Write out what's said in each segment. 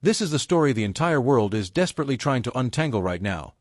This is the story the entire world is desperately trying to untangle right now,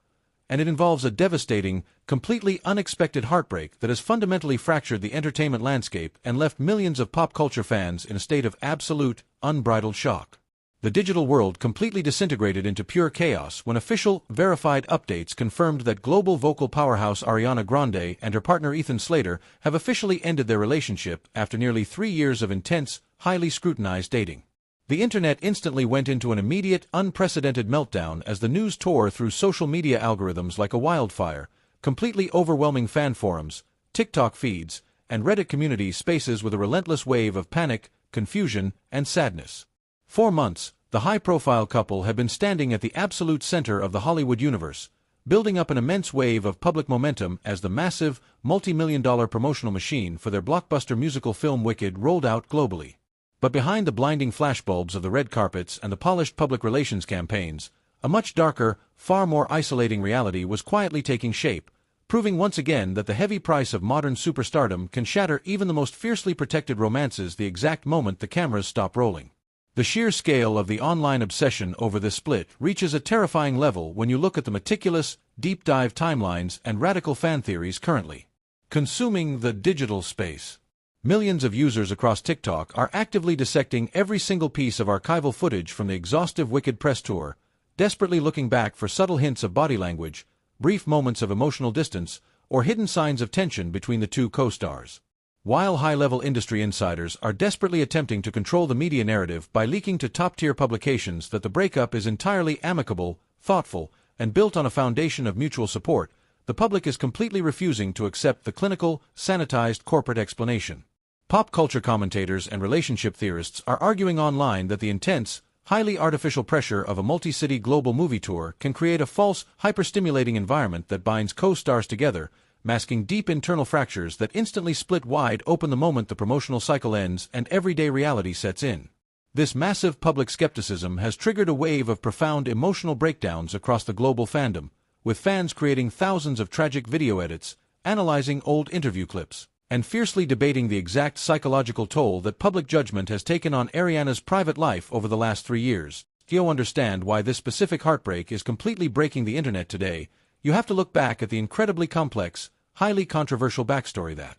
and it involves a devastating, completely unexpected heartbreak that has fundamentally fractured the entertainment landscape and left millions of pop culture fans in a state of absolute, unbridled shock. The digital world completely disintegrated into pure chaos when official, verified updates confirmed that global vocal powerhouse Ariana Grande and her partner Ethan Slater have officially ended their relationship after nearly 3 years of intense, highly scrutinized dating. The internet instantly went into an immediate, unprecedented meltdown as the news tore through social media algorithms like a wildfire, completely overwhelming fan forums, TikTok feeds, and Reddit community spaces with a relentless wave of panic, confusion, and sadness. For months, the high-profile couple had been standing at the absolute center of the Hollywood universe, building up an immense wave of public momentum as the massive, multi-million-dollar promotional machine for their blockbuster musical film Wicked rolled out globally. But behind the blinding flashbulbs of the red carpets and the polished public relations campaigns, a much darker, far more isolating reality was quietly taking shape, proving once again that the heavy price of modern superstardom can shatter even the most fiercely protected romances the exact moment the cameras stop rolling. The sheer scale of the online obsession over this split reaches a terrifying level when you look at the meticulous, deep-dive timelines and radical fan theories currently consuming the digital space. Millions of users across TikTok are actively dissecting every single piece of archival footage from the exhaustive Wicked press tour, desperately looking back for subtle hints of body language, brief moments of emotional distance, or hidden signs of tension between the two co-stars. While high-level industry insiders are desperately attempting to control the media narrative by leaking to top-tier publications that the breakup is entirely amicable, thoughtful, and built on a foundation of mutual support, the public is completely refusing to accept the clinical, sanitized corporate explanation. Pop culture commentators and relationship theorists are arguing online that the intense, highly artificial pressure of a multi-city global movie tour can create a false, hyper-stimulating environment that binds co-stars together, masking deep internal fractures that instantly split wide open the moment the promotional cycle ends and everyday reality sets in. This massive public skepticism has triggered a wave of profound emotional breakdowns across the global fandom, with fans creating thousands of tragic video edits, analyzing old interview clips, and fiercely debating the exact psychological toll that public judgment has taken on Ariana's private life over the last 3 years. To understand why this specific heartbreak is completely breaking the internet today, you have to look back at the incredibly complex, highly controversial backstory that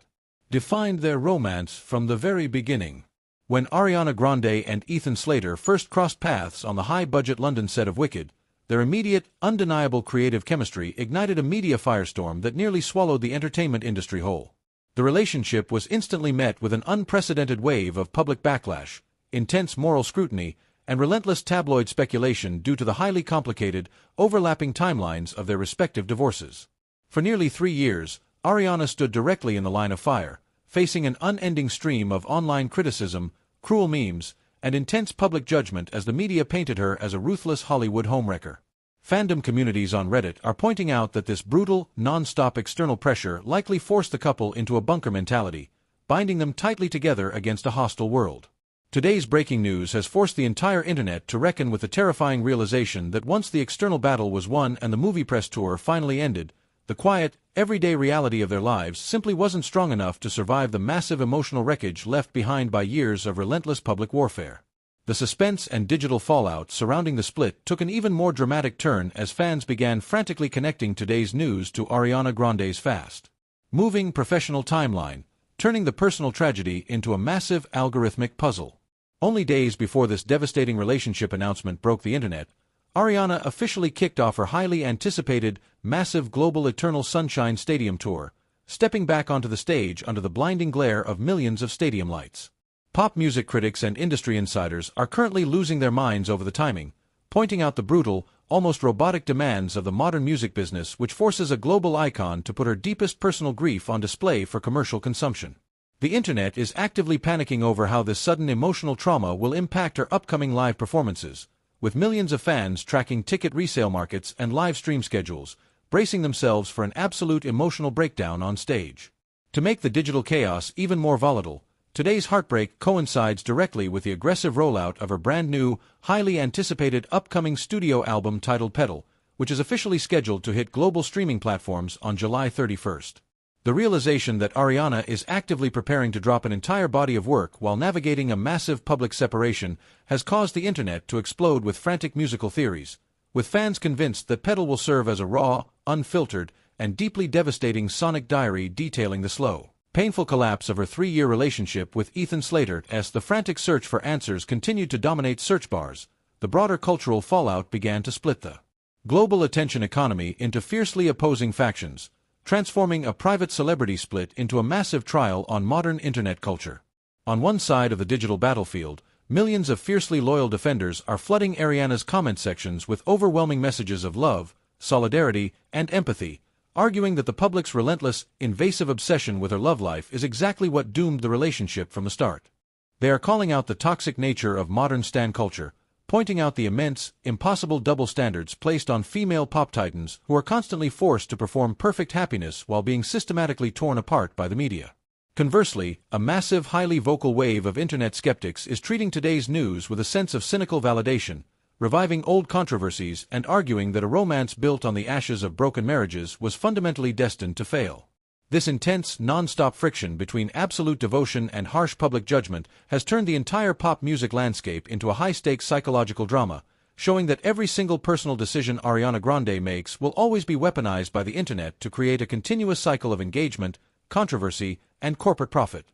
defined their romance from the very beginning. When Ariana Grande and Ethan Slater first crossed paths on the high-budget London set of Wicked, their immediate, undeniable creative chemistry ignited a media firestorm that nearly swallowed the entertainment industry whole. The relationship was instantly met with an unprecedented wave of public backlash, intense moral scrutiny, and relentless tabloid speculation due to the highly complicated, overlapping timelines of their respective divorces. For nearly 3 years, Ariana stood directly in the line of fire, facing an unending stream of online criticism, cruel memes, and intense public judgment as the media painted her as a ruthless Hollywood homewrecker. Fandom communities on Reddit are pointing out that this brutal, non-stop external pressure likely forced the couple into a bunker mentality, binding them tightly together against a hostile world. Today's breaking news has forced the entire internet to reckon with the terrifying realization that once the external battle was won and the movie press tour finally ended, the quiet, everyday reality of their lives simply wasn't strong enough to survive the massive emotional wreckage left behind by years of relentless public warfare. The suspense and digital fallout surrounding the split took an even more dramatic turn as fans began frantically connecting today's news to Ariana Grande's fast-moving professional timeline, turning the personal tragedy into a massive algorithmic puzzle. Only days before this devastating relationship announcement broke the internet, Ariana officially kicked off her highly anticipated, massive global Eternal Sunshine Stadium tour, stepping back onto the stage under the blinding glare of millions of stadium lights. Pop music critics and industry insiders are currently losing their minds over the timing, pointing out the brutal, almost robotic demands of the modern music business which forces a global icon to put her deepest personal grief on display for commercial consumption. The internet is actively panicking over how this sudden emotional trauma will impact her upcoming live performances, with millions of fans tracking ticket resale markets and live stream schedules, bracing themselves for an absolute emotional breakdown on stage. To make the digital chaos even more volatile, today's heartbreak coincides directly with the aggressive rollout of her brand-new, highly anticipated upcoming studio album titled Petal, which is officially scheduled to hit global streaming platforms on July 31st. The realization that Ariana is actively preparing to drop an entire body of work while navigating a massive public separation has caused the internet to explode with frantic musical theories, with fans convinced that Petal will serve as a raw, unfiltered, and deeply devastating sonic diary detailing the slow, painful collapse of her 3-year relationship with Ethan Slater. As the frantic search for answers continued to dominate search bars, the broader cultural fallout began to split the global attention economy into fiercely opposing factions, transforming a private celebrity split into a massive trial on modern internet culture. On one side of the digital battlefield, millions of fiercely loyal defenders are flooding Ariana's comment sections with overwhelming messages of love, solidarity, and empathy, arguing that the public's relentless, invasive obsession with her love life is exactly what doomed the relationship from the start. They are calling out the toxic nature of modern stan culture, pointing out the immense, impossible double standards placed on female pop titans who are constantly forced to perform perfect happiness while being systematically torn apart by the media. Conversely, a massive, highly vocal wave of internet skeptics is treating today's news with a sense of cynical validation, reviving old controversies and arguing that a romance built on the ashes of broken marriages was fundamentally destined to fail. This intense, non-stop friction between absolute devotion and harsh public judgment has turned the entire pop music landscape into a high-stakes psychological drama, showing that every single personal decision Ariana Grande makes will always be weaponized by the internet to create a continuous cycle of engagement, controversy, and corporate profit.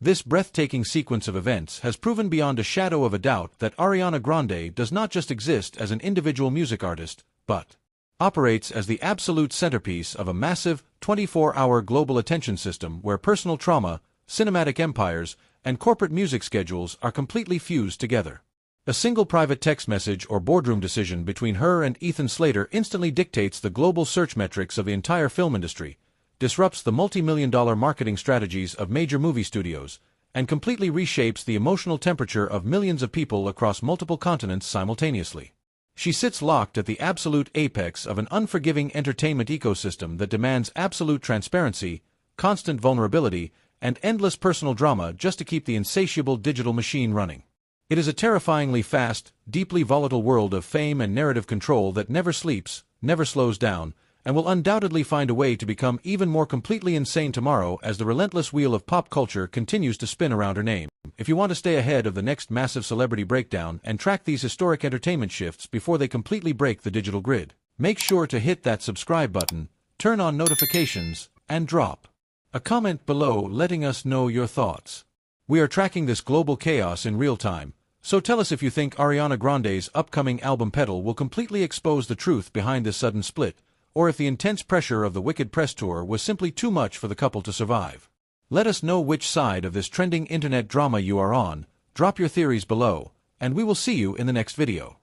This breathtaking sequence of events has proven beyond a shadow of a doubt that Ariana Grande does not just exist as an individual music artist, but operates as the absolute centerpiece of a massive, 24-hour global attention system where personal trauma, cinematic empires, and corporate music schedules are completely fused together. A single private text message or boardroom decision between her and Ethan Slater instantly dictates the global search metrics of the entire film industry, disrupts the multi-million-dollar marketing strategies of major movie studios, and completely reshapes the emotional temperature of millions of people across multiple continents simultaneously. She sits locked at the absolute apex of an unforgiving entertainment ecosystem that demands absolute transparency, constant vulnerability, and endless personal drama just to keep the insatiable digital machine running. It is a terrifyingly fast, deeply volatile world of fame and narrative control that never sleeps, never slows down, and will undoubtedly find a way to become even more completely insane tomorrow as the relentless wheel of pop culture continues to spin around her name. If you want to stay ahead of the next massive celebrity breakdown and track these historic entertainment shifts before they completely break the digital grid, make sure to hit that subscribe button, turn on notifications, and drop a comment below letting us know your thoughts. We are tracking this global chaos in real time, so tell us if you think Ariana Grande's upcoming album Petal will completely expose the truth behind this sudden split, or if the intense pressure of the Wicked press tour was simply too much for the couple to survive. Let us know which side of this trending internet drama you are on, drop your theories below, and we will see you in the next video.